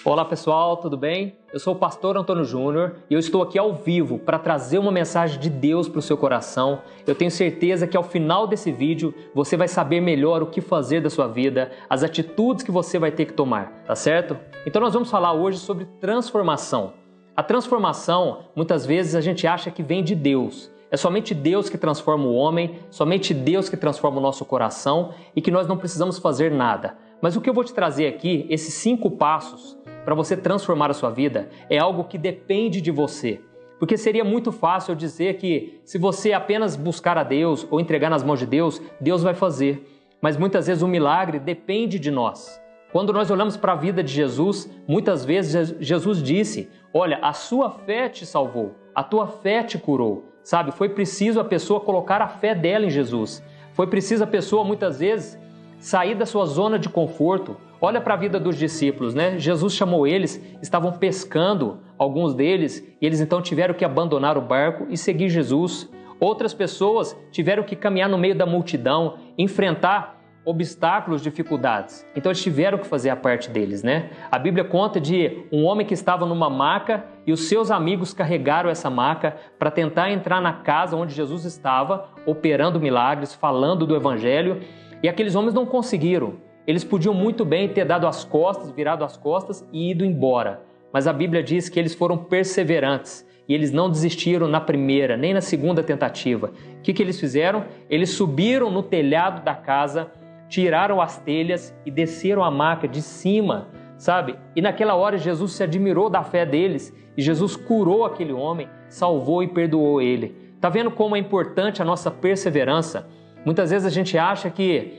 Olá pessoal, tudo bem? Eu sou o pastor Antônio Júnior e eu estou aqui ao vivo para trazer uma mensagem de Deus para o seu coração. Eu tenho certeza que ao final desse vídeo você vai saber melhor o que fazer da sua vida, as atitudes que você vai ter que tomar, tá certo? Então nós vamos falar hoje sobre transformação. A transformação, muitas vezes a gente acha que vem de Deus. É somente Deus que transforma o homem, somente Deus que transforma o nosso coração e que nós não precisamos fazer nada. Mas o que eu vou te trazer aqui, esses 5 passos para você transformar a sua vida, é algo que depende de você. Porque seria muito fácil eu dizer que se você apenas buscar a Deus ou entregar nas mãos de Deus, Deus vai fazer. Mas muitas vezes o milagre depende de nós. Quando nós olhamos para a vida de Jesus, muitas vezes Jesus disse, olha, a sua fé te salvou, a tua fé te curou. Sabe, foi preciso a pessoa colocar a fé dela em Jesus. Foi preciso a pessoa muitas vezes sair da sua zona de conforto. Olha para a vida dos discípulos, né? Jesus chamou eles, estavam pescando, alguns deles, e eles então tiveram que abandonar o barco e seguir Jesus. Outras pessoas tiveram que caminhar no meio da multidão, enfrentar obstáculos, dificuldades. Então eles tiveram que fazer a parte deles, né? A Bíblia conta de um homem que estava numa maca e os seus amigos carregaram essa maca para tentar entrar na casa onde Jesus estava, operando milagres, falando do Evangelho, e aqueles homens não conseguiram. Eles podiam muito bem ter dado as costas, virado as costas e ido embora. Mas a Bíblia diz que eles foram perseverantes e eles não desistiram na primeira, nem na segunda tentativa. O que eles fizeram? Eles subiram no telhado da casa, tiraram as telhas e desceram a maca de cima, sabe? E naquela hora Jesus se admirou da fé deles e Jesus curou aquele homem, salvou e perdoou ele. Tá vendo como é importante a nossa perseverança? Muitas vezes a gente acha que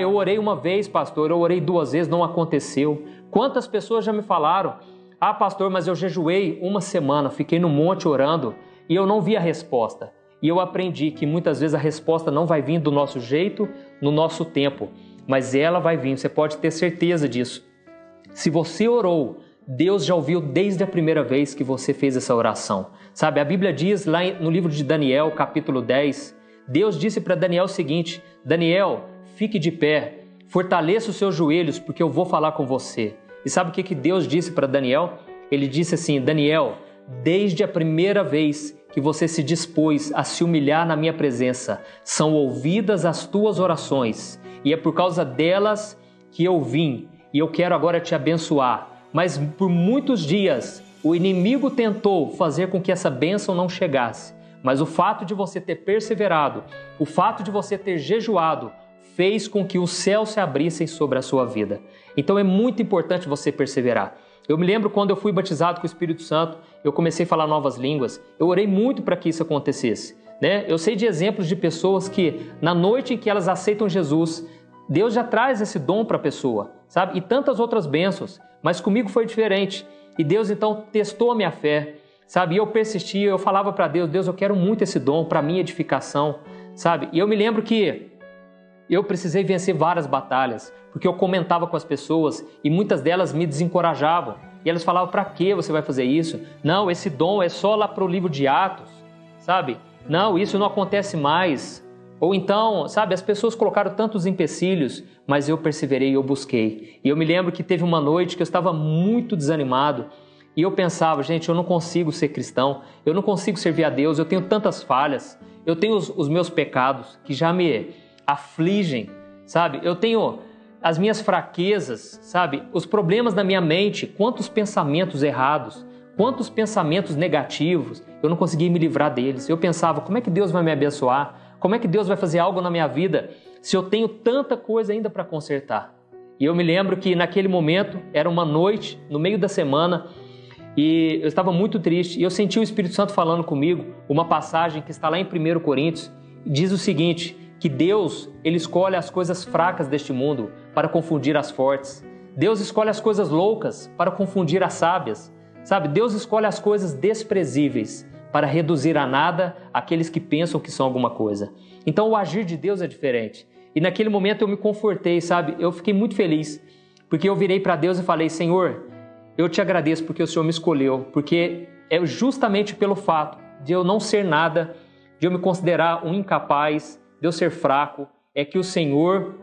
eu orei uma vez, pastor, eu orei 2 vezes, não aconteceu. Quantas pessoas já me falaram, pastor, mas eu jejuei 1 semana, fiquei no monte orando e eu não vi a resposta. E eu aprendi que muitas vezes a resposta não vai vir do nosso jeito, no nosso tempo, mas ela vai vir, você pode ter certeza disso. Se você orou, Deus já ouviu desde a primeira vez que você fez essa oração. Sabe, a Bíblia diz lá no livro de Daniel, capítulo 10, Deus disse para Daniel o seguinte, Daniel, fique de pé, fortaleça os seus joelhos, porque eu vou falar com você. E sabe o que Deus disse para Daniel? Ele disse assim, Daniel, desde a primeira vez que você se dispôs a se humilhar na minha presença, são ouvidas as tuas orações, e é por causa delas que eu vim, e eu quero agora te abençoar. Mas por muitos dias, o inimigo tentou fazer com que essa bênção não chegasse, mas o fato de você ter perseverado, o fato de você ter jejuado, fez com que os céus se abrissem sobre a sua vida. Então é muito importante você perseverar. Eu me lembro quando eu fui batizado com o Espírito Santo, eu comecei a falar novas línguas, eu orei muito para que isso acontecesse, né? Eu sei de exemplos de pessoas que, na noite em que elas aceitam Jesus, Deus já traz esse dom para a pessoa, sabe? E tantas outras bênçãos, mas comigo foi diferente. E Deus então testou a minha fé, sabe? E eu persistia, eu falava para Deus, Deus, eu quero muito esse dom para minha edificação, sabe? E eu me lembro que eu precisei vencer várias batalhas, porque eu comentava com as pessoas e muitas delas me desencorajavam. E elas falavam, para que você vai fazer isso? Não, esse dom é só lá para o livro de Atos, sabe? Não, isso não acontece mais. Ou então, sabe, as pessoas colocaram tantos empecilhos, mas eu perseverei e eu busquei. E eu me lembro que teve uma noite que eu estava muito desanimado e eu pensava, gente, eu não consigo ser cristão, eu não consigo servir a Deus, eu tenho tantas falhas, eu tenho os meus pecados que já me afligem, sabe? Eu tenho as minhas fraquezas, sabe? Os problemas da minha mente, quantos pensamentos errados, quantos pensamentos negativos, eu não conseguia me livrar deles. Eu pensava, como é que Deus vai me abençoar? Como é que Deus vai fazer algo na minha vida se eu tenho tanta coisa ainda para consertar? E eu me lembro que naquele momento, era uma noite, no meio da semana, e eu estava muito triste, e eu senti o Espírito Santo falando comigo, uma passagem que está lá em 1 Coríntios, e diz o seguinte, que Deus, Ele escolhe as coisas fracas deste mundo para confundir as fortes. Deus escolhe as coisas loucas para confundir as sábias. Sabe, Deus escolhe as coisas desprezíveis para reduzir a nada aqueles que pensam que são alguma coisa. Então o agir de Deus é diferente. E naquele momento eu me confortei, sabe? Eu fiquei muito feliz, porque eu virei para Deus e falei, Senhor, eu te agradeço porque o Senhor me escolheu, porque é justamente pelo fato de eu não ser nada, de eu me considerar um incapaz, de eu ser fraco, é que o Senhor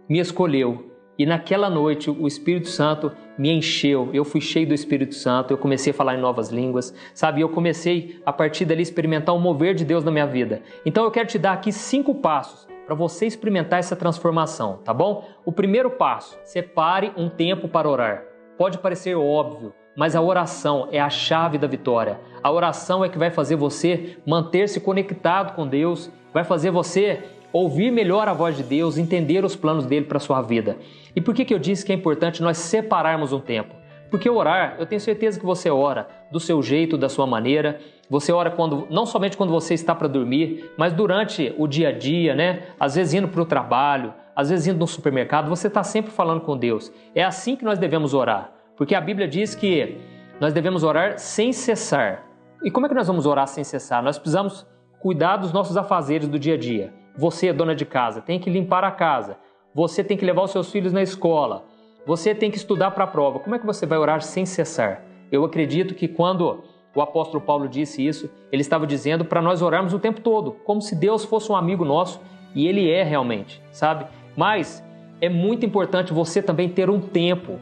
me escolheu. E naquela noite o Espírito Santo me encheu, eu fui cheio do Espírito Santo, eu comecei a falar em novas línguas, sabe? Eu comecei a partir dali a experimentar o mover de Deus na minha vida. Então eu quero te dar aqui 5 passos para você experimentar essa transformação, tá bom? O primeiro passo, separe um tempo para orar. Pode parecer óbvio, mas a oração é a chave da vitória. A oração é que vai fazer você manter-se conectado com Deus, vai fazer você ouvir melhor a voz de Deus, entender os planos dele para a sua vida. E por que eu disse que é importante nós separarmos um tempo? Porque orar, eu tenho certeza que você ora do seu jeito, da sua maneira. Você ora não somente quando você está para dormir, mas durante o dia a dia, né? Às vezes indo para o trabalho, às vezes indo no supermercado, você está sempre falando com Deus. É assim que nós devemos orar. Porque a Bíblia diz que nós devemos orar sem cessar. E como é que nós vamos orar sem cessar? Nós precisamos cuidar dos nossos afazeres do dia a dia. Você, dona de casa, tem que limpar a casa. Você tem que levar os seus filhos na escola. Você tem que estudar para a prova. Como é que você vai orar sem cessar? Eu acredito que quando o apóstolo Paulo disse isso, ele estava dizendo para nós orarmos o tempo todo, como se Deus fosse um amigo nosso, e ele é realmente, sabe? Mas é muito importante você também ter um tempo.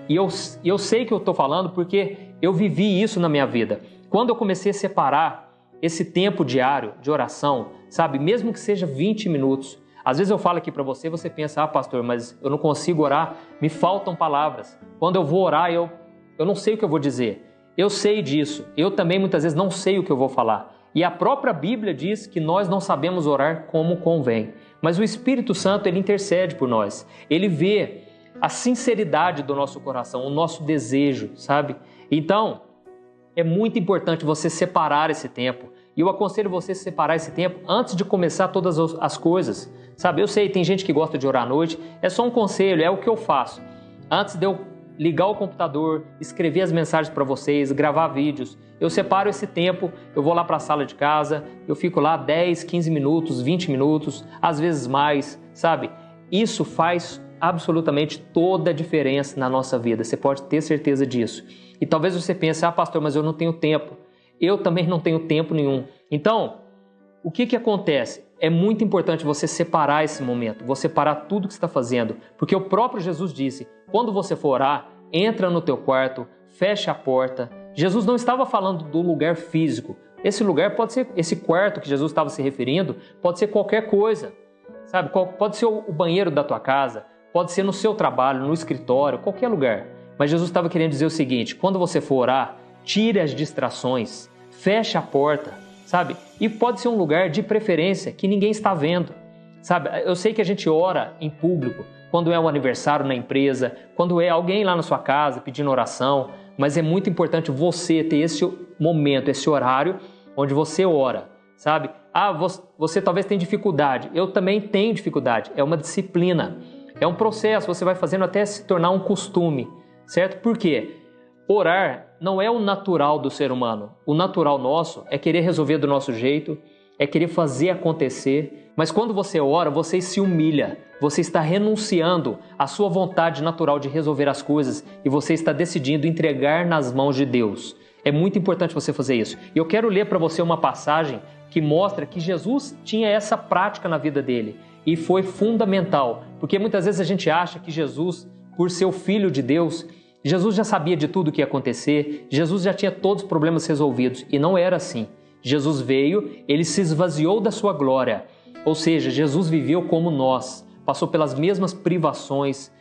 E eu sei que eu estou falando porque eu vivi isso na minha vida. Quando eu comecei a separar esse tempo diário de oração, sabe, mesmo que seja 20 minutos. Às vezes eu falo aqui para você, você pensa, pastor, mas eu não consigo orar, me faltam palavras. Quando eu vou orar, eu não sei o que eu vou dizer. Eu sei disso. Eu também muitas vezes não sei o que eu vou falar. E a própria Bíblia diz que nós não sabemos orar como convém. Mas o Espírito Santo, ele intercede por nós. Ele vê a sinceridade do nosso coração, o nosso desejo, sabe? Então, é muito importante você separar esse tempo. E eu aconselho você a separar esse tempo antes de começar todas as coisas. Sabe, eu sei, tem gente que gosta de orar à noite. É só um conselho, é o que eu faço. Antes de eu ligar o computador, escrever as mensagens para vocês, gravar vídeos, eu separo esse tempo, eu vou lá para a sala de casa, eu fico lá 10, 15 minutos, 20 minutos, às vezes mais, sabe? Isso faz absolutamente toda a diferença na nossa vida. Você pode ter certeza disso. E talvez você pense, pastor, mas eu não tenho tempo. Eu também não tenho tempo nenhum. Então, o que acontece? É muito importante você separar esse momento, você parar tudo que você está fazendo, porque o próprio Jesus disse, quando você for orar, entra no teu quarto, fecha a porta. Jesus não estava falando do lugar físico. Esse lugar pode ser, esse quarto que Jesus estava se referindo, pode ser qualquer coisa, sabe? Pode ser o banheiro da tua casa, pode ser no seu trabalho, no escritório, qualquer lugar. Mas Jesus estava querendo dizer o seguinte, quando você for orar, tire as distrações, feche a porta, sabe? E pode ser um lugar de preferência que ninguém está vendo, sabe? Eu sei que a gente ora em público, quando é um aniversário na empresa, quando é alguém lá na sua casa pedindo oração, mas é muito importante você ter esse momento, esse horário onde você ora, sabe? Você talvez tenha dificuldade, eu também tenho dificuldade, é uma disciplina, é um processo, você vai fazendo até se tornar um costume, certo? Por quê? Orar não é o natural do ser humano. O natural nosso é querer resolver do nosso jeito, é querer fazer acontecer. Mas quando você ora, você se humilha. Você está renunciando à sua vontade natural de resolver as coisas e você está decidindo entregar nas mãos de Deus. É muito importante você fazer isso. E eu quero ler para você uma passagem que mostra que Jesus tinha essa prática na vida dele. E foi fundamental, porque muitas vezes a gente acha que Jesus, por ser o Filho de Deus, Jesus já sabia de tudo o que ia acontecer, Jesus já tinha todos os problemas resolvidos, e não era assim. Jesus veio, ele se esvaziou da sua glória, ou seja, Jesus viveu como nós, passou pelas mesmas privações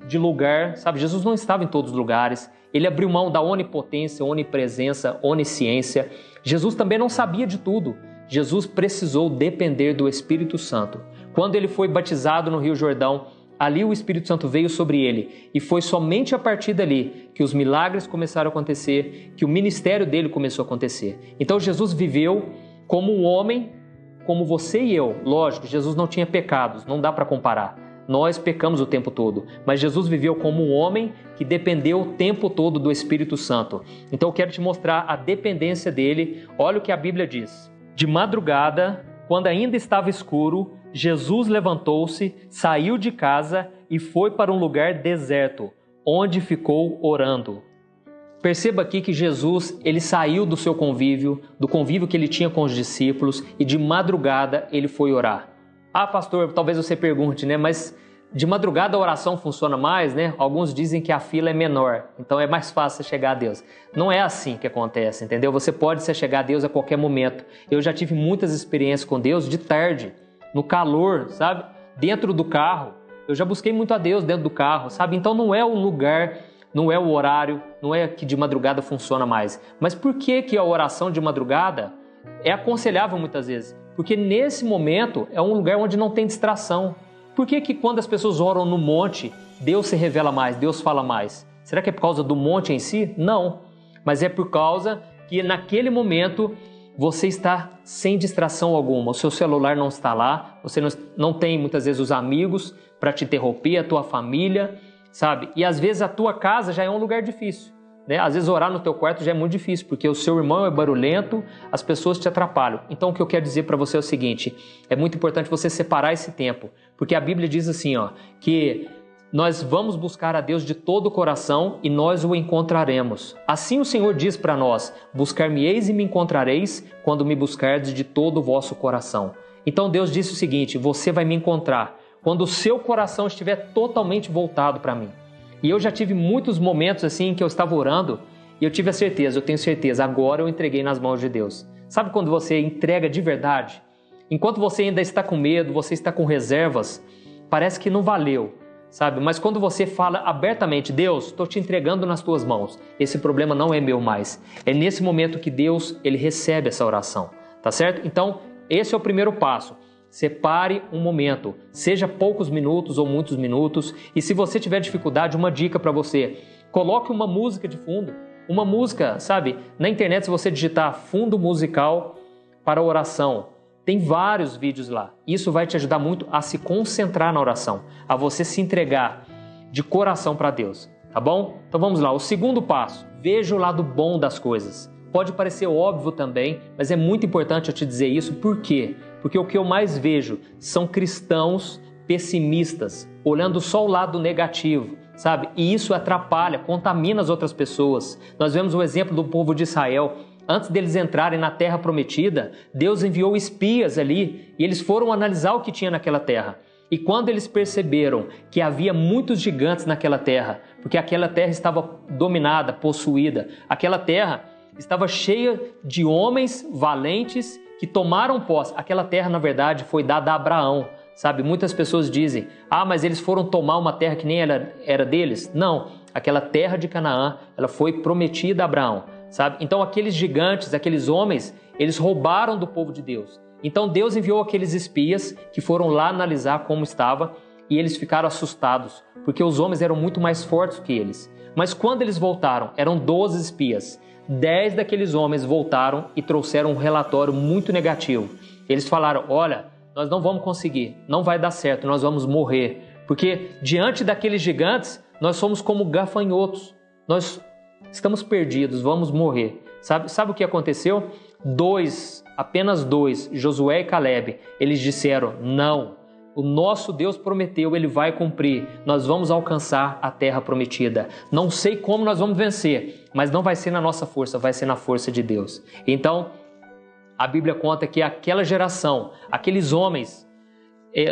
de lugar, sabe? Jesus não estava em todos os lugares, ele abriu mão da onipotência, onipresença, onisciência. Jesus também não sabia de tudo, Jesus precisou depender do Espírito Santo. Quando ele foi batizado no Rio Jordão, ali o Espírito Santo veio sobre ele e foi somente a partir dali que os milagres começaram a acontecer, que o ministério dele começou a acontecer. Então Jesus viveu como um homem, como você e eu. Lógico, Jesus não tinha pecados, não dá para comparar. Nós pecamos o tempo todo, mas Jesus viveu como um homem que dependeu o tempo todo do Espírito Santo. Então eu quero te mostrar a dependência dele. Olha o que a Bíblia diz. De madrugada, quando ainda estava escuro, Jesus levantou-se, saiu de casa e foi para um lugar deserto, onde ficou orando. Perceba aqui que Jesus, ele saiu do seu convívio, do convívio que ele tinha com os discípulos, e de madrugada ele foi orar. Ah, pastor, talvez você pergunte, né? Mas de madrugada a oração funciona mais, né? Alguns dizem que a fila é menor, então é mais fácil você chegar a Deus. Não é assim que acontece, entendeu? Você pode se chegar a Deus a qualquer momento. Eu já tive muitas experiências com Deus de tarde, no calor, sabe? Dentro do carro. Eu já busquei muito a Deus dentro do carro, sabe? Então não é o lugar, não é o horário, não é que de madrugada funciona mais. Mas por que que a oração de madrugada é aconselhável muitas vezes? Porque nesse momento é um lugar onde não tem distração. Por que que quando as pessoas oram no monte, Deus se revela mais, Deus fala mais? Será que é por causa do monte em si? Não. Mas é por causa que naquele momento você está sem distração alguma. O seu celular não está lá, você não tem muitas vezes os amigos para te interromper, a tua família, sabe? E às vezes a tua casa já é um lugar difícil. Né? Às vezes orar no teu quarto já é muito difícil, porque o seu irmão é barulhento, as pessoas te atrapalham. Então o que eu quero dizer para você é o seguinte, é muito importante você separar esse tempo, porque a Bíblia diz assim, ó, que nós vamos buscar a Deus de todo o coração e nós o encontraremos. Assim o Senhor diz para nós, buscar-me-eis e me encontrareis quando me buscardes de todo o vosso coração. Então Deus disse o seguinte, você vai me encontrar quando o seu coração estiver totalmente voltado para mim. E eu já tive muitos momentos assim em que eu estava orando e eu tive a certeza, eu tenho certeza, agora eu entreguei nas mãos de Deus. Sabe quando você entrega de verdade? Enquanto você ainda está com medo, você está com reservas, parece que não valeu, sabe? Mas quando você fala abertamente, Deus, estou te entregando nas tuas mãos, esse problema não é meu mais. É nesse momento que Deus, ele recebe essa oração, tá certo? Então, esse é o primeiro passo. Separe um momento, seja poucos minutos ou muitos minutos, e se você tiver dificuldade, uma dica para você, coloque uma música de fundo, uma música, sabe? Na internet, se você digitar fundo musical para oração, tem vários vídeos lá. Isso vai te ajudar muito a se concentrar na oração, a você se entregar de coração para Deus, tá bom? Então vamos lá, o segundo passo, veja o lado bom das coisas. Pode parecer óbvio também, mas é muito importante eu te dizer isso, por quê? Porque o que eu mais vejo são cristãos pessimistas, olhando só o lado negativo, sabe? E isso atrapalha, contamina as outras pessoas. Nós vemos o exemplo do povo de Israel. Antes deles entrarem na terra prometida, Deus enviou espias ali e eles foram analisar o que tinha naquela terra. E quando eles perceberam que havia muitos gigantes naquela terra, porque aquela terra estava dominada, possuída, aquela terra estava cheia de homens valentes que tomaram posse. Aquela terra, na verdade, foi dada a Abraão, sabe? Muitas pessoas dizem, mas eles foram tomar uma terra que nem era deles. Não, aquela terra de Canaã, ela foi prometida a Abraão, sabe? Então aqueles gigantes, aqueles homens, eles roubaram do povo de Deus. Então Deus enviou aqueles espias que foram lá analisar como estava e eles ficaram assustados, porque os homens eram muito mais fortes que eles. Mas quando eles voltaram, eram 12 espias. 10 daqueles homens voltaram e trouxeram um relatório muito negativo. Eles falaram, olha, nós não vamos conseguir, não vai dar certo, nós vamos morrer. Porque diante daqueles gigantes, nós somos como gafanhotos. Nós estamos perdidos, vamos morrer. Sabe o que aconteceu? Apenas dois, Josué e Caleb, eles disseram, não. O nosso Deus prometeu, Ele vai cumprir. Nós vamos alcançar a terra prometida. Não sei como nós vamos vencer, mas não vai ser na nossa força, vai ser na força de Deus. Então, a Bíblia conta que aquela geração, aqueles homens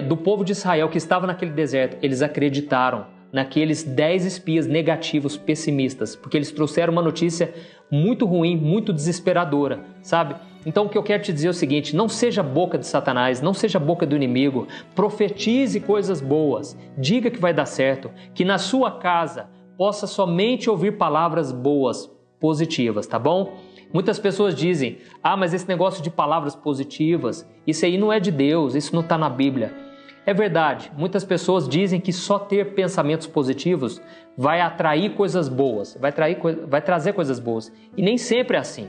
do povo de Israel que estavam naquele deserto, eles acreditaram naqueles 10 espias negativos, pessimistas, porque eles trouxeram uma notícia muito ruim, muito desesperadora, sabe? Então o que eu quero te dizer é o seguinte, não seja a boca de Satanás, não seja a boca do inimigo, profetize coisas boas, diga que vai dar certo, que na sua casa possa somente ouvir palavras boas, positivas, tá bom? Muitas pessoas dizem, mas esse negócio de palavras positivas, isso aí não é de Deus, isso não está na Bíblia. É verdade, muitas pessoas dizem que só ter pensamentos positivos vai atrair coisas boas, vai trazer coisas boas, e nem sempre é assim.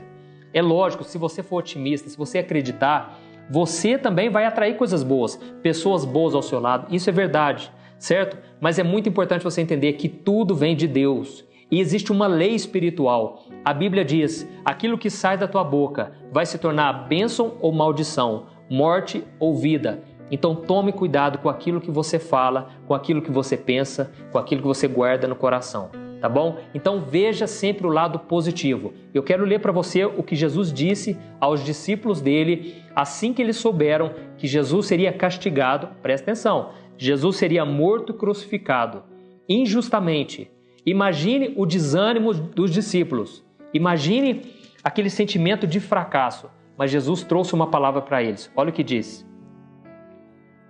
É lógico, se você for otimista, se você acreditar, você também vai atrair coisas boas, pessoas boas ao seu lado, isso é verdade, certo? Mas é muito importante você entender que tudo vem de Deus e existe uma lei espiritual. A Bíblia diz, aquilo que sai da tua boca vai se tornar bênção ou maldição, morte ou vida. Então tome cuidado com aquilo que você fala, com aquilo que você pensa, com aquilo que você guarda no coração. tá bom? Então veja sempre o lado positivo. Eu quero ler para você o que Jesus disse aos discípulos dele assim que eles souberam que Jesus seria castigado. Presta atenção, Jesus seria morto e crucificado injustamente. Imagine o desânimo dos discípulos, imagine aquele sentimento de fracasso, mas Jesus trouxe uma palavra para eles. Olha o que diz: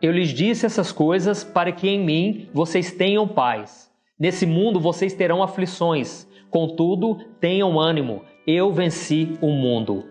eu lhes disse essas coisas para que em mim vocês tenham paz. Nesse mundo vocês terão aflições, contudo tenham ânimo, eu venci o mundo.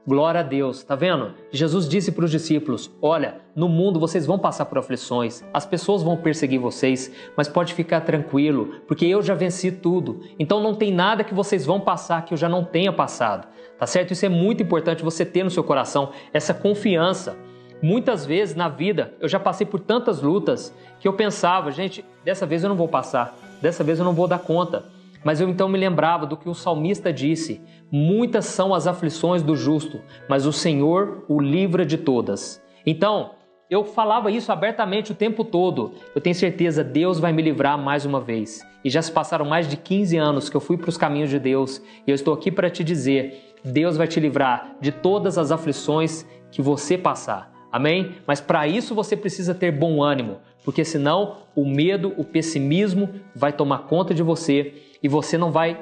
Glória a Deus, tá vendo? Jesus disse para os discípulos: olha, no mundo vocês vão passar por aflições, as pessoas vão perseguir vocês, mas pode ficar tranquilo, porque eu já venci tudo. Então não tem nada que vocês vão passar que eu já não tenha passado, tá certo? Isso é muito importante você ter no seu coração, essa confiança. Muitas vezes na vida eu já passei por tantas lutas que eu pensava, gente, dessa vez eu não vou passar, dessa vez eu não vou dar conta. Mas eu então me lembrava do que o salmista disse: muitas são as aflições do justo, mas o Senhor o livra de todas. Então, eu falava isso abertamente o tempo todo. Eu tenho certeza, Deus vai me livrar mais uma vez. E já se passaram mais de 15 anos que eu fui para os caminhos de Deus. E eu estou aqui para te dizer, Deus vai te livrar de todas as aflições que você passar. Amém? Mas para isso você precisa ter bom ânimo, porque senão o medo, o pessimismo vai tomar conta de você e você não vai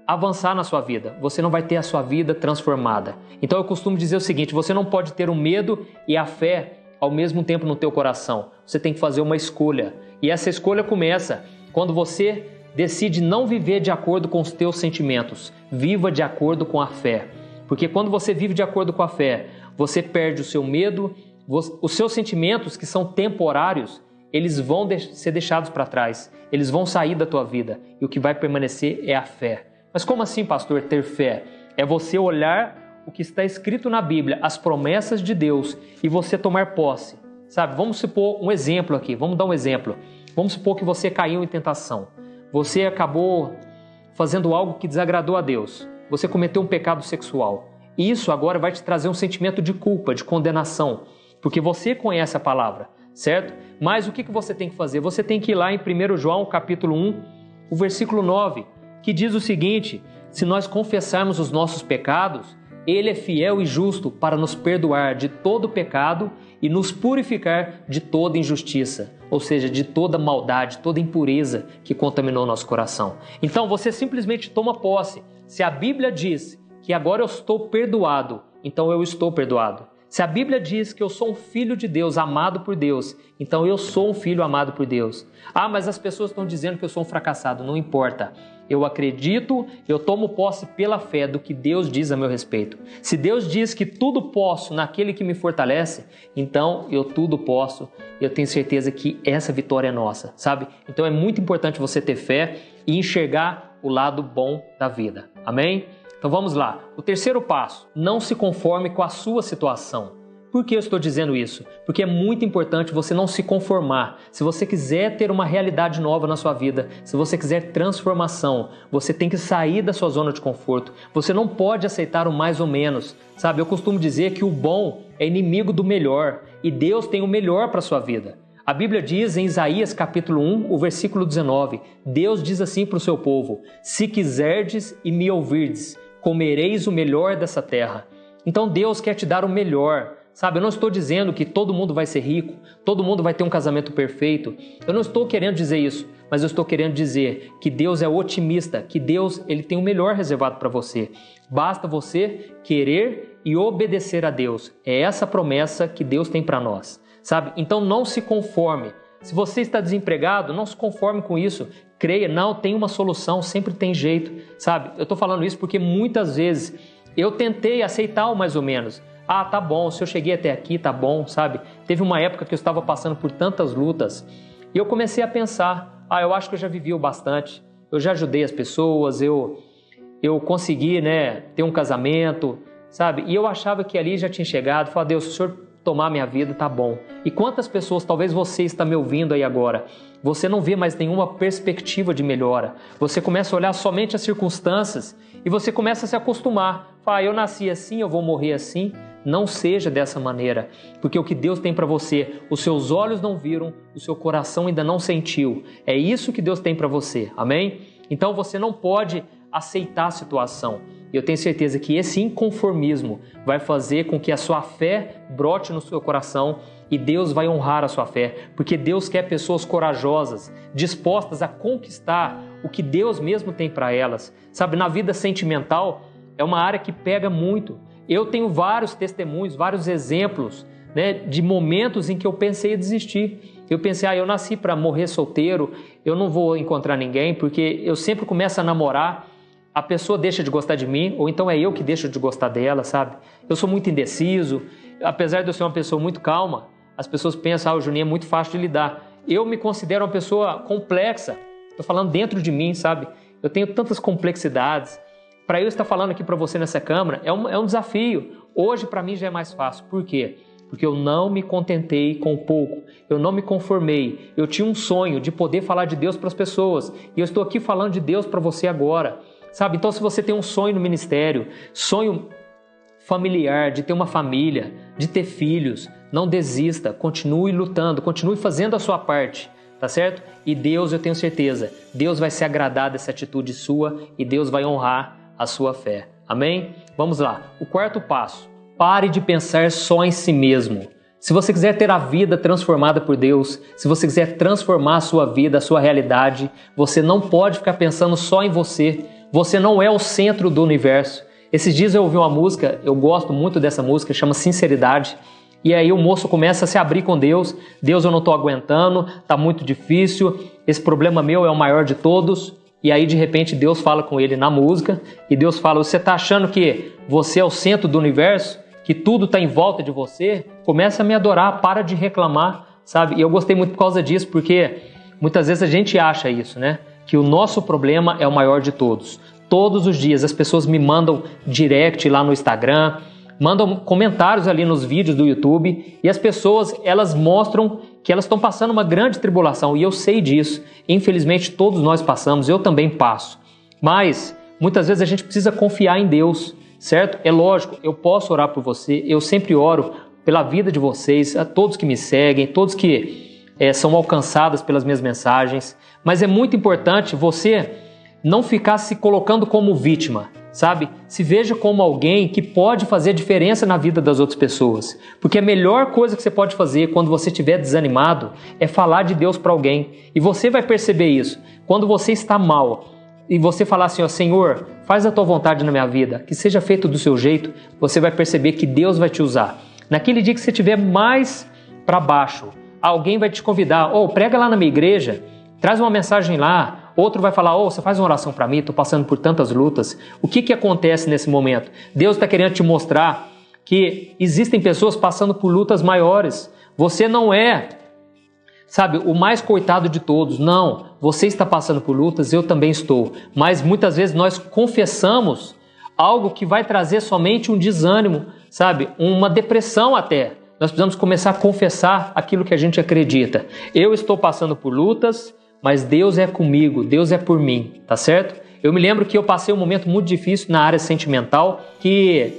avançar na sua vida, você não vai ter a sua vida transformada. Então eu costumo dizer o seguinte: você não pode ter o medo e a fé ao mesmo tempo no teu coração. Você tem que fazer uma escolha. E essa escolha começa quando você decide não viver de acordo com os teus sentimentos. Viva de acordo com a fé. Porque quando você vive de acordo com a fé, você perde o seu medo, os seus sentimentos que são temporários, eles vão ser deixados para trás, eles vão sair da tua vida e o que vai permanecer é a fé. Mas como assim, pastor, ter fé? É você olhar o que está escrito na Bíblia, as promessas de Deus e você tomar posse. Sabe, vamos supor um exemplo aqui, vamos dar um exemplo. Vamos supor que você caiu em tentação, você acabou fazendo algo que desagradou a Deus, você cometeu um pecado sexual. Isso agora vai te trazer um sentimento de culpa, de condenação, porque você conhece a palavra, certo? Mas o que você tem que fazer? Você tem que ir lá em 1 João capítulo 1, o versículo 9, que diz o seguinte: se nós confessarmos os nossos pecados, Ele é fiel e justo para nos perdoar de todo pecado e nos purificar de toda injustiça, ou seja, de toda maldade, toda impureza que contaminou nosso coração. Então você simplesmente toma posse. Se a Bíblia diz que agora eu estou perdoado, então eu estou perdoado. Se a Bíblia diz que eu sou um filho de Deus, amado por Deus, então eu sou um filho amado por Deus. Ah, mas as pessoas estão dizendo que eu sou um fracassado. Não importa. Eu acredito, eu tomo posse pela fé do que Deus diz a meu respeito. Se Deus diz que tudo posso naquele que me fortalece, então eu tudo posso. Eu tenho certeza que essa vitória é nossa, sabe? Então é muito importante você ter fé e enxergar o lado bom da vida. Amém? Então vamos lá. O terceiro passo: não se conforme com a sua situação. Por que eu estou dizendo isso? Porque é muito importante você não se conformar. Se você quiser ter uma realidade nova na sua vida, se você quiser transformação, você tem que sair da sua zona de conforto. Você não pode aceitar o mais ou menos. Sabe, eu costumo dizer que o bom é inimigo do melhor e Deus tem o melhor para a sua vida. A Bíblia diz em Isaías capítulo 1, o versículo 19, Deus diz assim para o seu povo: se quiserdes e me ouvirdes, comereis o melhor dessa terra. Então Deus quer te dar o melhor. Sabe, eu não estou dizendo que todo mundo vai ser rico, todo mundo vai ter um casamento perfeito. Eu não estou querendo dizer isso, mas eu estou querendo dizer que Deus é otimista, que Deus ele tem o melhor reservado para você. Basta você querer e obedecer a Deus. É essa promessa que Deus tem para nós, sabe? Então não se conforme. Se você está desempregado, não se conforme com isso. Creia, não, tem uma solução, sempre tem jeito, sabe? Eu estou falando isso porque muitas vezes eu tentei aceitar o mais ou menos. Ah, tá bom, se eu cheguei até aqui, tá bom, sabe? Teve uma época que eu estava passando por tantas lutas e eu comecei a pensar, eu acho que eu já vivi o bastante, eu já ajudei as pessoas, eu consegui, né, ter um casamento, sabe? E eu achava que ali já tinha chegado, falei, Deus, se o Senhor tomar minha vida, tá bom. E quantas pessoas, talvez você está me ouvindo aí agora, você não vê mais nenhuma perspectiva de melhora, você começa a olhar somente as circunstâncias e você começa a se acostumar, fala, eu nasci assim, eu vou morrer assim. Não seja dessa maneira, porque o que Deus tem para você, os seus olhos não viram, o seu coração ainda não sentiu. É isso que Deus tem para você, amém? Então você não pode aceitar a situação. Eu tenho certeza que esse inconformismo vai fazer com que a sua fé brote no seu coração e Deus vai honrar a sua fé, porque Deus quer pessoas corajosas, dispostas a conquistar o que Deus mesmo tem para elas. Sabe, na vida sentimental é uma área que pega muito. Eu tenho vários testemunhos, vários exemplos, né, de momentos em que eu pensei em desistir. Eu pensei, eu nasci para morrer solteiro, eu não vou encontrar ninguém, porque eu sempre começo a namorar, a pessoa deixa de gostar de mim, ou então é eu que deixo de gostar dela, sabe? Eu sou muito indeciso, apesar de eu ser uma pessoa muito calma, as pessoas pensam, o Juninho é muito fácil de lidar. Eu me considero uma pessoa complexa, estou falando dentro de mim, sabe? Eu tenho tantas complexidades. Para eu estar falando aqui para você nessa câmera, é um desafio. Hoje, para mim, já é mais fácil. Por quê? Porque eu não me contentei com pouco, eu não me conformei. Eu tinha um sonho de poder falar de Deus para as pessoas, e eu estou aqui falando de Deus para você agora. Sabe? Então, se você tem um sonho no ministério, sonho familiar, de ter uma família, de ter filhos, não desista, continue lutando, continue fazendo a sua parte, tá certo? E Deus, eu tenho certeza, Deus vai se agradar dessa atitude sua e Deus vai honrar a sua fé. Amém? Vamos lá. O quarto passo, pare de pensar só em si mesmo. Se você quiser ter a vida transformada por Deus, se você quiser transformar a sua vida, a sua realidade, você não pode ficar pensando só em você. Você não é o centro do universo. Esses dias eu ouvi uma música, eu gosto muito dessa música, chama Sinceridade. E aí o moço começa a se abrir com Deus. Deus, eu não estou aguentando, está muito difícil, esse problema meu é o maior de todos. E aí de repente Deus fala com ele na música e Deus fala, você está achando que você é o centro do universo? Que tudo está em volta de você? Começa a me adorar, para de reclamar, sabe? E eu gostei muito por causa disso, porque muitas vezes a gente acha isso, né? Que o nosso problema é o maior de todos. Todos os dias as pessoas me mandam direct lá no Instagram, mandam comentários ali nos vídeos do YouTube e as pessoas, elas mostram que elas estão passando uma grande tribulação e eu sei disso. Infelizmente todos nós passamos, eu também passo. Mas muitas vezes a gente precisa confiar em Deus, certo? É lógico, eu posso orar por você, eu sempre oro pela vida de vocês, a todos que me seguem, todos que são alcançados pelas minhas mensagens. Mas é muito importante você não ficar se colocando como vítima, sabe? Se veja como alguém que pode fazer diferença na vida das outras pessoas. Porque a melhor coisa que você pode fazer quando você estiver desanimado é falar de Deus para alguém. E você vai perceber isso. Quando você está mal e você falar assim, Senhor, faz a tua vontade na minha vida, que seja feito do seu jeito, você vai perceber que Deus vai te usar. Naquele dia que você estiver mais para baixo, alguém vai te convidar, prega lá na minha igreja, traz uma mensagem lá, outro vai falar, você faz uma oração para mim, estou passando por tantas lutas. O que acontece nesse momento? Deus está querendo te mostrar que existem pessoas passando por lutas maiores. Você não é, sabe, o mais coitado de todos. Não, você está passando por lutas, eu também estou. Mas muitas vezes nós confessamos algo que vai trazer somente um desânimo, sabe, uma depressão até. Nós precisamos começar a confessar aquilo que a gente acredita. Eu estou passando por lutas, mas Deus é comigo, Deus é por mim, tá certo? Eu me lembro que eu passei um momento muito difícil na área sentimental, que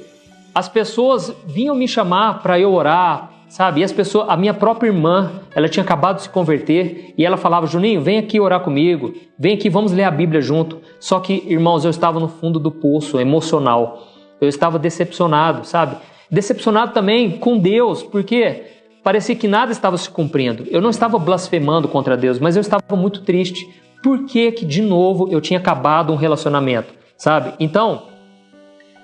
as pessoas vinham me chamar para eu orar, sabe? E a minha própria irmã, ela tinha acabado de se converter e ela falava, Juninho, vem aqui orar comigo, vem aqui, vamos ler a Bíblia junto. Só que, irmãos, eu estava no fundo do poço emocional, eu estava decepcionado, sabe? Decepcionado também com Deus, porque parecia que nada estava se cumprindo. Eu não estava blasfemando contra Deus, mas eu estava muito triste. Por que de novo eu tinha acabado um relacionamento, sabe? Então,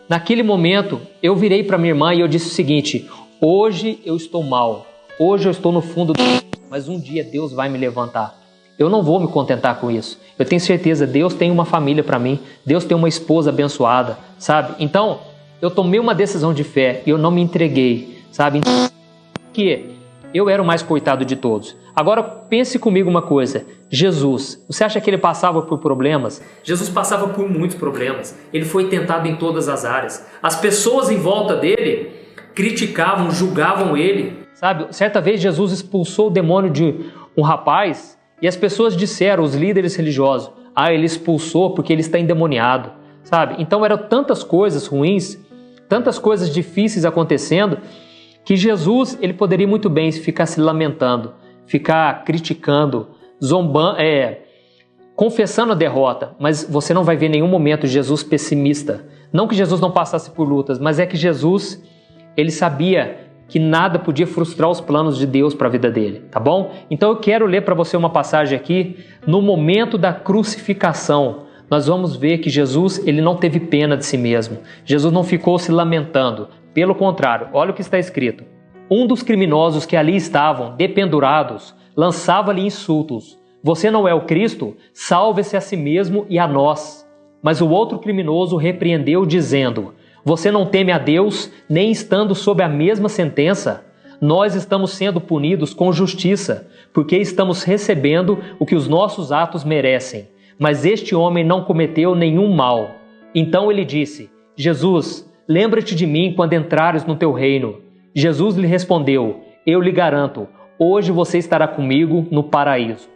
naquele momento, eu virei para minha irmã e eu disse o seguinte, hoje eu estou mal, hoje eu estou no fundo do poço, mas um dia Deus vai me levantar. Eu não vou me contentar com isso. Eu tenho certeza, Deus tem uma família para mim, Deus tem uma esposa abençoada, sabe? Então, eu tomei uma decisão de fé e eu não me entreguei, sabe? Que eu era o mais coitado de todos. Agora pense comigo uma coisa, Jesus, você acha que ele passava por problemas? Jesus passava por muitos problemas, ele foi tentado em todas as áreas. As pessoas em volta dele criticavam, julgavam ele. Sabe, certa vez Jesus expulsou o demônio de um rapaz e as pessoas disseram, os líderes religiosos, ele expulsou porque ele está endemoniado, sabe? Então eram tantas coisas ruins, tantas coisas difíceis acontecendo, que Jesus, ele poderia muito bem ficar se lamentando, ficar criticando, zombando, confessando a derrota, mas você não vai ver em nenhum momento Jesus pessimista. Não que Jesus não passasse por lutas, mas é que Jesus, ele sabia que nada podia frustrar os planos de Deus para a vida dele, tá bom? Então eu quero ler para você uma passagem aqui, no momento da crucificação. Nós vamos ver que Jesus, ele não teve pena de si mesmo. Jesus não ficou se lamentando. Pelo contrário, olha o que está escrito. Um dos criminosos que ali estavam, dependurados, lançava-lhe insultos. Você não é o Cristo? Salve-se a si mesmo e a nós. Mas o outro criminoso repreendeu, dizendo: você não teme a Deus, nem estando sob a mesma sentença? Nós estamos sendo punidos com justiça, porque estamos recebendo o que os nossos atos merecem. Mas este homem não cometeu nenhum mal. Então ele disse: Jesus, lembra-te de mim quando entrares no teu reino. Jesus lhe respondeu: eu lhe garanto, hoje você estará comigo no paraíso.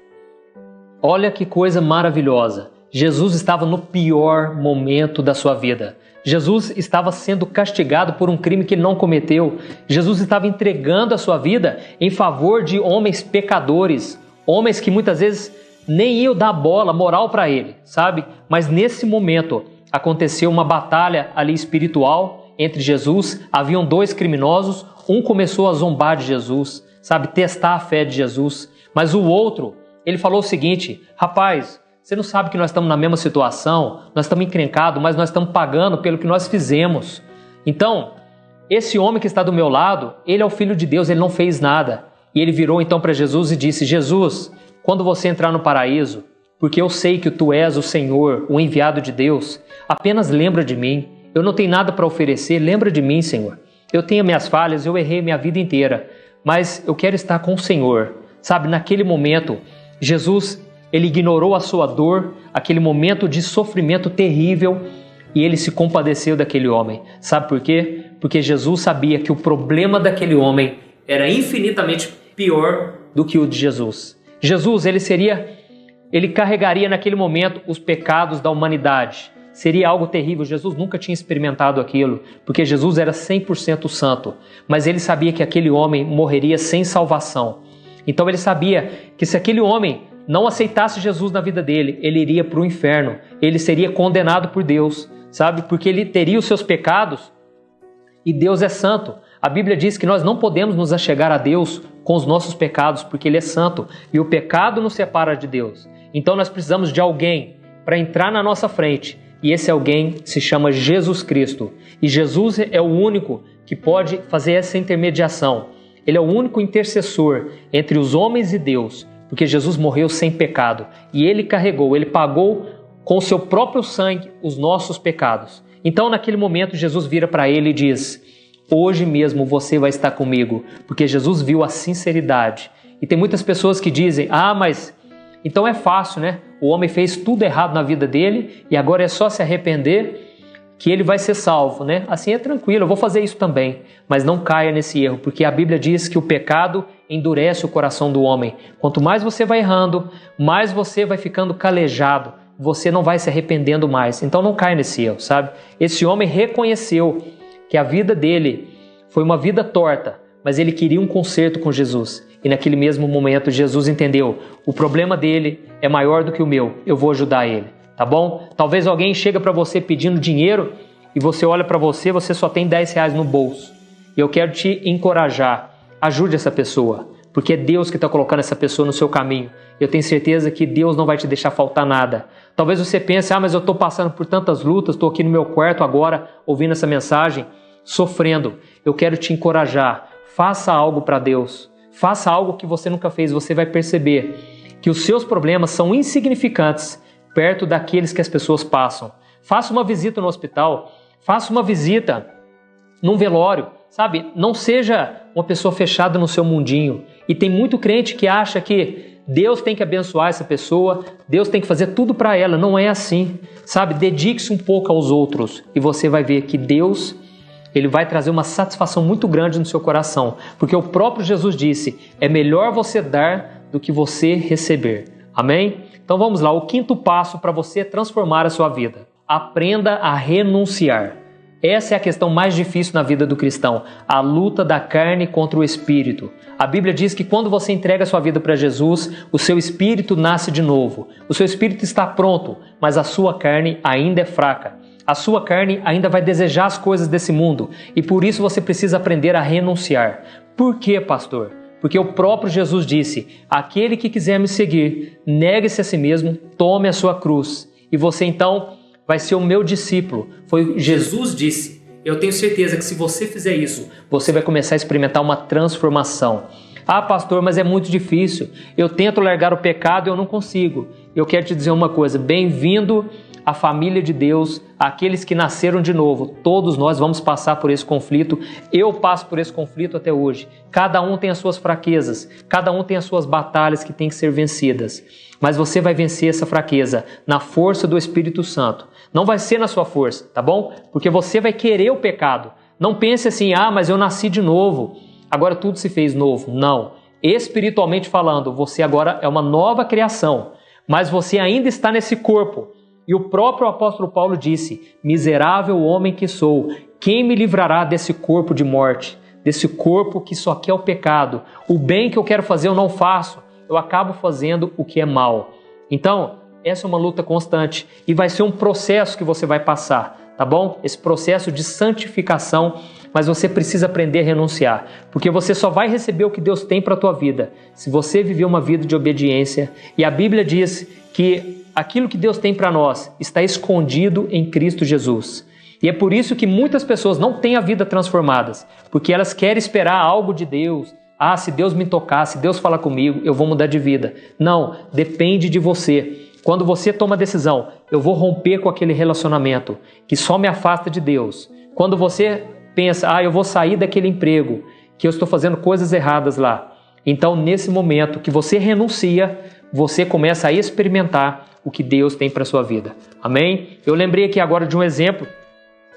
Olha que coisa maravilhosa. Jesus estava no pior momento da sua vida. Jesus estava sendo castigado por um crime que ele não cometeu. Jesus estava entregando a sua vida em favor de homens pecadores, homens que muitas vezes nem iam dar bola, moral para ele, sabe? Mas nesse momento aconteceu uma batalha ali espiritual entre Jesus. Haviam dois criminosos, um começou a zombar de Jesus, sabe? Testar a fé de Jesus. Mas o outro, ele falou o seguinte: rapaz, você não sabe que nós estamos na mesma situação, nós estamos encrencados, mas nós estamos pagando pelo que nós fizemos. Então, esse homem que está do meu lado, ele é o Filho de Deus, ele não fez nada. E ele virou então para Jesus e disse: Jesus, quando você entrar no paraíso, porque eu sei que tu és o Senhor, o enviado de Deus, apenas lembra de mim. Eu não tenho nada para oferecer, lembra de mim, Senhor. Eu tenho minhas falhas, eu errei minha vida inteira, mas eu quero estar com o Senhor. Sabe, naquele momento, Jesus, ele ignorou a sua dor, aquele momento de sofrimento terrível, e ele se compadeceu daquele homem. Sabe por quê? Porque Jesus sabia que o problema daquele homem era infinitamente pior do que o de Jesus. Jesus, ele carregaria naquele momento os pecados da humanidade. Seria algo terrível. Jesus nunca tinha experimentado aquilo, porque Jesus era 100% santo. Mas ele sabia que aquele homem morreria sem salvação. Então ele sabia que se aquele homem não aceitasse Jesus na vida dele, ele iria para o inferno. Ele seria condenado por Deus, sabe? Porque ele teria os seus pecados e Deus é santo. A Bíblia diz que nós não podemos nos achegar a Deus com os nossos pecados, porque Ele é santo e o pecado nos separa de Deus. Então nós precisamos de alguém para entrar na nossa frente, e esse alguém se chama Jesus Cristo. E Jesus é o único que pode fazer essa intermediação. Ele é o único intercessor entre os homens e Deus, porque Jesus morreu sem pecado e Ele carregou, Ele pagou com o seu próprio sangue os nossos pecados. Então naquele momento Jesus vira para ele e diz: hoje mesmo você vai estar comigo, porque Jesus viu a sinceridade. E tem muitas pessoas que dizem: ah, mas então é fácil, né? O homem fez tudo errado na vida dele e agora é só se arrepender que ele vai ser salvo, né? Assim é tranquilo, eu vou fazer isso também. Mas não caia nesse erro, porque a Bíblia diz que o pecado endurece o coração do homem. Quanto mais você vai errando, mais você vai ficando calejado, você não vai se arrependendo mais. Então não caia nesse erro, sabe? Esse homem reconheceu que a vida dele foi uma vida torta, mas ele queria um conserto com Jesus. E naquele mesmo momento Jesus entendeu: o problema dele é maior do que o meu, eu vou ajudar ele, tá bom? Talvez alguém chega para você pedindo dinheiro e você olha para você, você só tem 10 reais no bolso. E eu quero te encorajar, ajude essa pessoa, porque é Deus que está colocando essa pessoa no seu caminho. Eu tenho certeza que Deus não vai te deixar faltar nada. Talvez você pense: ah, mas eu estou passando por tantas lutas, estou aqui no meu quarto agora, ouvindo essa mensagem, sofrendo. Eu quero te encorajar, faça algo para Deus, faça algo que você nunca fez. Você vai perceber que os seus problemas são insignificantes perto daqueles que as pessoas passam. Faça uma visita no hospital, faça uma visita num velório, sabe? Não seja uma pessoa fechada no seu mundinho. E tem muito crente que acha que Deus tem que abençoar essa pessoa, Deus tem que fazer tudo para ela. Não é assim, sabe? Dedique-se um pouco aos outros e você vai ver que Deus, Ele vai trazer uma satisfação muito grande no seu coração, porque o próprio Jesus disse: é melhor você dar do que você receber. Amém? Então vamos lá, o quinto passo para você transformar a sua vida: aprenda a renunciar. Essa é a questão mais difícil na vida do cristão, a luta da carne contra o espírito. A Bíblia diz que quando você entrega a sua vida para Jesus, o seu espírito nasce de novo. O seu espírito está pronto, mas a sua carne ainda é fraca. A sua carne ainda vai desejar as coisas desse mundo e por isso você precisa aprender a renunciar. Por quê, pastor? Porque o próprio Jesus disse, aquele que quiser me seguir, negue-se a si mesmo, tome a sua cruz. E você então vai ser o meu discípulo. Foi Jesus disse. Eu tenho certeza que se você fizer isso, você vai começar a experimentar uma transformação. Ah, pastor, mas é muito difícil. Eu tento largar o pecado e eu não consigo. Eu quero te dizer uma coisa, bem-vindo à família de Deus, aqueles que nasceram de novo. Todos nós vamos passar por esse conflito. Eu passo por esse conflito até hoje. Cada um tem as suas fraquezas, cada um tem as suas batalhas que têm que ser vencidas. Mas você vai vencer essa fraqueza na força do Espírito Santo. Não vai ser na sua força, tá bom? Porque você vai querer o pecado. Não pense assim, ah, mas eu nasci de novo, agora tudo se fez novo. Não. Espiritualmente falando, você agora é uma nova criação, mas você ainda está nesse corpo. E o próprio apóstolo Paulo disse, miserável homem que sou, quem me livrará desse corpo de morte? Desse corpo que só quer o pecado. O bem que eu quero fazer eu não faço, eu acabo fazendo o que é mal. Então, essa é uma luta constante e vai ser um processo que você vai passar, tá bom? Esse processo de santificação, mas você precisa aprender a renunciar, porque você só vai receber o que Deus tem para a tua vida se você viver uma vida de obediência. E a Bíblia diz que aquilo que Deus tem para nós está escondido em Cristo Jesus. E é por isso que muitas pessoas não têm a vida transformadas, porque elas querem esperar algo de Deus. Ah, se Deus me tocar, se Deus falar comigo, eu vou mudar de vida. Não, depende de você. Quando você toma a decisão, eu vou romper com aquele relacionamento que só me afasta de Deus. Quando você pensa, ah, eu vou sair daquele emprego, que eu estou fazendo coisas erradas lá. Então, nesse momento que você renuncia, você começa a experimentar o que Deus tem para a sua vida. Amém? Eu lembrei aqui agora de um exemplo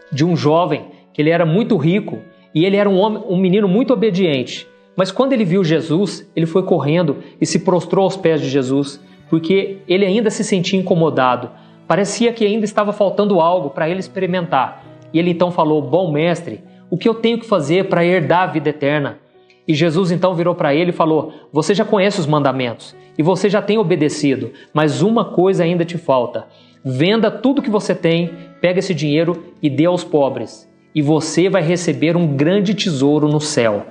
de um jovem que ele era muito rico e ele era um menino muito obediente. Mas quando ele viu Jesus, ele foi correndo e se prostrou aos pés de Jesus, porque ele ainda se sentia incomodado. Parecia que ainda estava faltando algo para ele experimentar. E ele então falou, bom mestre, o que eu tenho que fazer para herdar a vida eterna? E Jesus então virou para ele e falou, você já conhece os mandamentos e você já tem obedecido, mas uma coisa ainda te falta. Venda tudo que você tem, pega esse dinheiro e dê aos pobres, e você vai receber um grande tesouro no céu.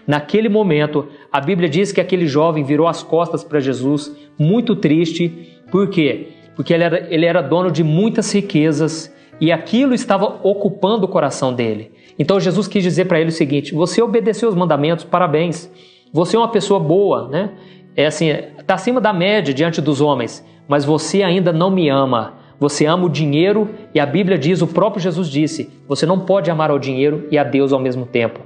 Naquele momento, a Bíblia diz que aquele jovem virou as costas para Jesus, muito triste. Por quê? Porque ele era dono de muitas riquezas e aquilo estava ocupando o coração dele. Então Jesus quis dizer para ele o seguinte, você obedeceu os mandamentos, parabéns. Você é uma pessoa boa, né? Está acima da média diante dos homens, mas você ainda não me ama. Você ama o dinheiro e a Bíblia diz, o próprio Jesus disse, você não pode amar ao dinheiro e a Deus ao mesmo tempo,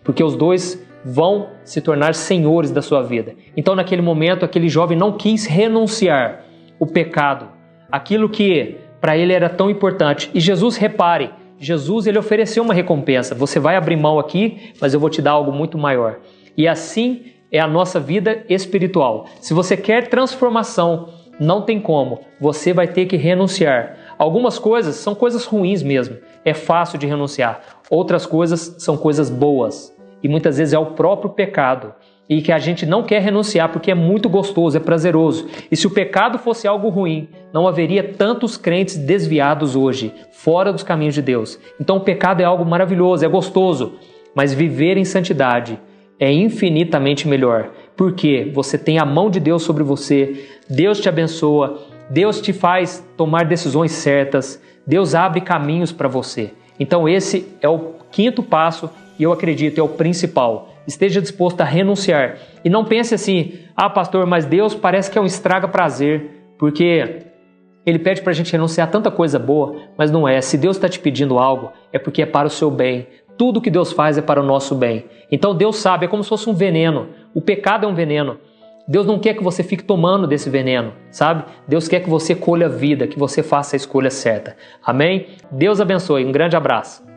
porque os dois vão se tornar senhores da sua vida. Então, naquele momento, aquele jovem não quis renunciar o pecado, aquilo que para ele era tão importante. E Jesus, repare, Jesus ele ofereceu uma recompensa. Você vai abrir mão aqui, mas eu vou te dar algo muito maior. E assim é a nossa vida espiritual. Se você quer transformação, não tem como. Você vai ter que renunciar. Algumas coisas são coisas ruins mesmo. É fácil de renunciar. Outras coisas são coisas boas. E muitas vezes é o próprio pecado. E que a gente não quer renunciar porque é muito gostoso, é prazeroso. E se o pecado fosse algo ruim, não haveria tantos crentes desviados hoje, fora dos caminhos de Deus. Então o pecado é algo maravilhoso, é gostoso. Mas viver em santidade é infinitamente melhor. Porque você tem a mão de Deus sobre você, Deus te abençoa, Deus te faz tomar decisões certas, Deus abre caminhos para você. Então esse é o quinto passo e eu acredito é o principal. Esteja disposto a renunciar. E não pense assim, ah pastor, mas Deus parece que é um estraga-prazer, porque Ele pede para a gente renunciar a tanta coisa boa, mas não é. Se Deus está te pedindo algo, é porque é para o seu bem. Tudo que Deus faz é para o nosso bem. Então Deus sabe, é como se fosse um veneno. O pecado é um veneno. Deus não quer que você fique tomando desse veneno, sabe? Deus quer que você colha a vida, que você faça a escolha certa. Amém? Deus abençoe. Um grande abraço.